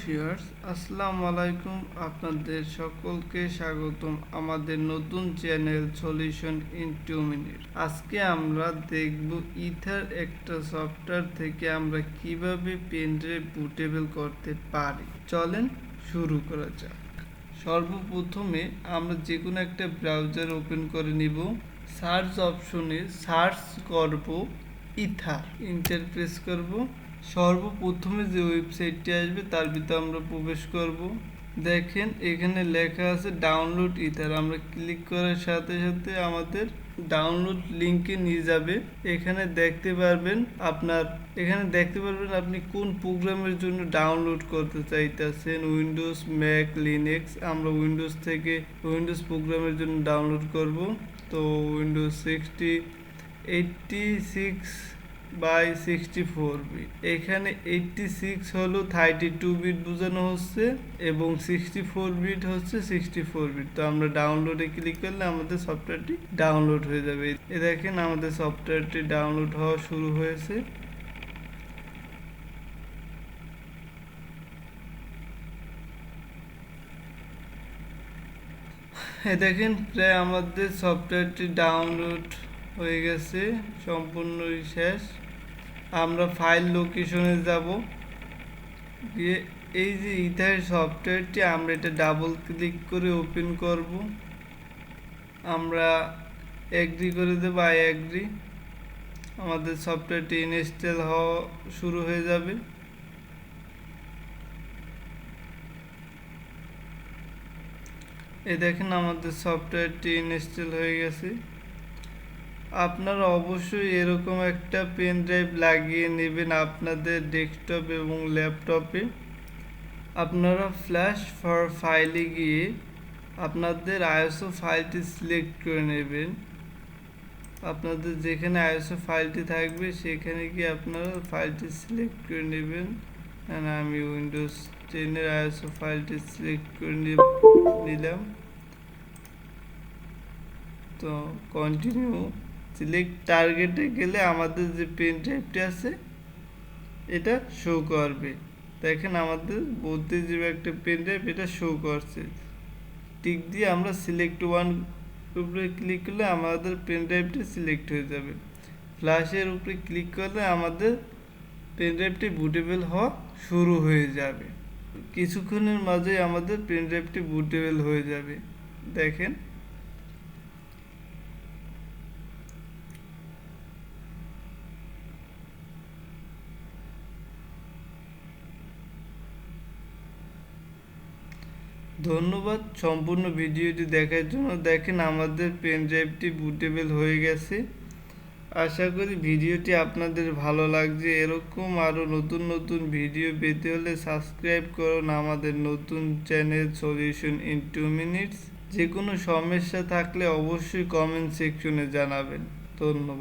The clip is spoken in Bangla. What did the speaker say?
ভিউয়ার্স, আসসালামু আলাইকুম। আপনাদের সকলকে স্বাগতম আমাদের নতুন চ্যানেল সলিউশন ইন 2 মিনিট। আজকে আমরা দেখব ইথার একটা সফটওয়্যার থেকে আমরা কিভাবে পেনড্রাইভ বুটেবল করতে পারি। চলেন শুরু করা যাক। সর্বপ্রথমে আমরা যে কোনো একটা ব্রাউজার ওপেন করে নিব। সার্চ অপশনে সার্চ করব ইথার, এন্টার প্রেস করব। সর্বপ্রথমে যে ওয়েবসাইটটি আসবে তার ভিতরে আমরা প্রবেশ করব। দেখেন এখানে লেখা আছে ডাউনলোড ইথার। আমরা ক্লিক করার সাথে সাথে আমাদের ডাউনলোড লিংকে নিয়ে যাবে। এখানে দেখতে পারবেন আপনি কোন প্রোগ্রামের জন্য ডাউনলোড করতে চাইতেছেন। Windows, Mac, Linux. আমরা উইন্ডোজ থেকে উইন্ডোজ প্রোগ্রামের জন্য ডাউনলোড করব। তো উইন্ডোজ 86/64 বিট। এখানে 86 হলো 32 বিট বোঝানো হচ্ছে এবং 64 বিট হচ্ছে 64 বিট। তো আমরা ডাউনলোডে ক্লিক করলে আমাদের সফটওয়্যারটি ডাউনলোড হয়ে যাবে। দেখেন আমাদের সফটওয়্যারটি ডাউনলোড হওয়া শুরু হয়েছে। দেখেন প্রায় আমাদের সফটওয়্যারটি ডাউনলোড হয়ে গেছে, সম্পূর্ণই শেষ। আমরা ফাইল লোকেশনে যাব, গিয়ে এই যে ইথার সফটওয়্যারটি আমরা এটা ডাবল ক্লিক করে ওপেন করব। আমরা এগ্রি করে দেব, আই এগ্রি। আমাদের সফটওয়্যারটি ইনস্টল হওয়া শুরু হয়ে যাবে। এই দেখেন আমাদের সফটওয়্যারটি ইনস্টল হয়ে গেছে। আপনারা অবশ্যই এরকম একটা পেন ড্রাইভ লাগিয়ে নেবেন আপনাদের ডেস্কটপ এবং ল্যাপটপে। আপনারা ফ্ল্যাশ ফর ফাইলে গিয়ে আপনাদের আইএসও ফাইলটি সিলেক্ট করে নেবেন। আপনাদের যেখানে আইএসও ফাইলটি থাকবে সেখানে গিয়ে আপনারা ফাইলটি সিলেক্ট করে নেবেন। আমি উইন্ডোজ 10 আইএসও ফাইলটি সিলেক্ট করে নিলাম। তো কন্টিনিউ। সিলেক্ট টার্গেটে গেলে আমাদের যে পেন ড্রাইভটি আছে এটা শো করবে। দেখেন আমাদের 32 জিবি একটা পেন ড্রাইভ এটা শো করছে। টিক দিয়ে আমরা সিলেক্ট ওয়ান উপরে ক্লিক করলে আমাদের পেন ড্রাইভটি সিলেক্ট হয়ে যাবে। ফ্ল্যাশের উপরে ক্লিক করলে আমাদের পেন ড্রাইভটি বুটেবল হওয়া শুরু হয়ে যাবে। কিছুক্ষণের মাঝে আমাদের পেন ড্রাইভটি বুটেবল হয়ে যাবে। দেখেন ধন্যবাদ সম্পূর্ণ ভিডিওটি দেখার জন্য। দেখেন আমাদের পেন ড্রাইভটি বুটেবল হয়ে গেছে। আশা করি ভিডিওটি আপনাদের ভালো লাগছে। এরকম আরও নতুন নতুন ভিডিও পেতে হলে সাবস্ক্রাইব করুন আমাদের নতুন চ্যানেল সলিউশন ইন 2 মিনিটস। যে কোনো সমস্যা থাকলে অবশ্যই কমেন্ট সেকশনে জানাবেন। ধন্যবাদ।